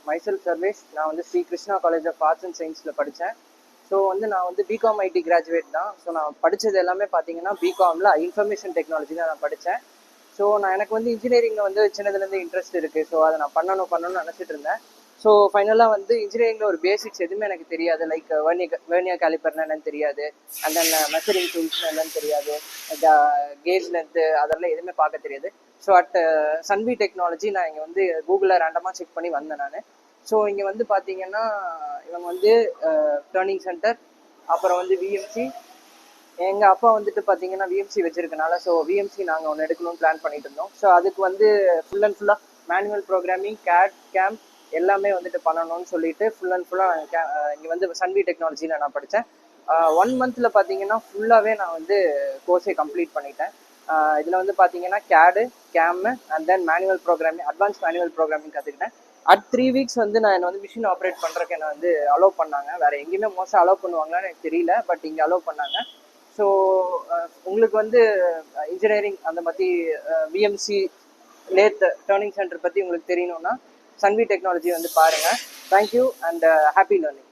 myself Sarvesh. நான் வந்து Sri Krishna college of arts and சயின்ஸில் படித்தேன். ஸோ வந்து நான் வந்து பிகாம் ஐடி கிராஜுவேட் தான். ஸோ நான் படித்தது எல்லாமே பார்த்தீங்கன்னா பிகாமில் இன்ஃபர்மேஷன் டெக்னாலஜி தான் நான் படித்தேன். ஸோ எனக்கு வந்து இன்ஜினியரிங்கில் வந்து சின்னதுலேருந்து இன்ட்ரெஸ்ட் இருக்குது. ஸோ அதை நான் பண்ணணும்னு நினச்சிட்டு இருந்தேன். ஸோ ஃபைனலாக வந்து இன்ஜினியரிங்கில் ஒரு பேசிக்ஸ் எதுவுமே எனக்கு தெரியாது. லைக் வேர்னியா கேலிப்பர்னா என்னன்னு தெரியாது, அண்ட் தென் மெஷரிங் டூல்ஸ்னா என்னன்னு தெரியாது, கேஜ் லென்த்து அதெல்லாம் எதுவுமே பார்க்க தெரியாது. ஸோ சன்வி டெக்னாலஜி நான் இங்கே வந்து கூகுளில் ரேண்டமாக செக் பண்ணி வந்தேன் நான். ஸோ இங்கே வந்து பார்த்தீங்கன்னா இவங்க வந்து டேர்னிங் சென்டர், அப்புறம் வந்து விஎம்சி. எங்கள் அப்பா வந்துட்டு பார்த்தீங்கன்னா விஎம்சி வச்சிருக்கனால ஸோ விஎம்சி நாங்கள் ஒன்று எடுக்கணும்னு பிளான் பண்ணிட்டு இருந்தோம். ஸோ அதுக்கு வந்து ஃபுல் அண்ட் ஃபுல்லாக மேனுவல் ப்ரோக்ராமிங், கேட், கேம் எல்லாமே வந்துட்டு பண்ணணும்னு சொல்லிட்டு ஃபுல் அண்ட் ஃபுல்லாக இங்கே வந்து சன்வி டெக்னாலஜியில் நான் படித்தேன். 1 மந்தில் பார்த்தீங்கன்னா ஃபுல்லாகவே நான் வந்து கோர்ஸை கம்ப்ளீட் பண்ணிட்டேன். இதில் வந்து பார்த்தீங்கன்னா கேடு, game and then manual programming, advance manual programming கற்றுக்கிட்டேன். 3 வீக்ஸ் வந்து நான் வந்து மிஷின் ஆப்ரேட் பண்ணுறதுக்கு என்னை வந்து அலோவ் பண்ணாங்க. வேறு எங்கேயுமே மோஸ்ட்டாக அலோவ் பண்ணுவாங்களான்னு எனக்கு தெரியல, பட் இங்கே அலோவ் பண்ணாங்க. ஸோ உங்களுக்கு வந்து இன்ஜினியரிங் அந்த மாதிரி விஎம்சி, லேத், டேர்னிங் சென்டர் பற்றி உங்களுக்கு தெரியணும்னா சன்வி டெக்னாலஜி வந்து பாருங்கள். Thank you and happy learning.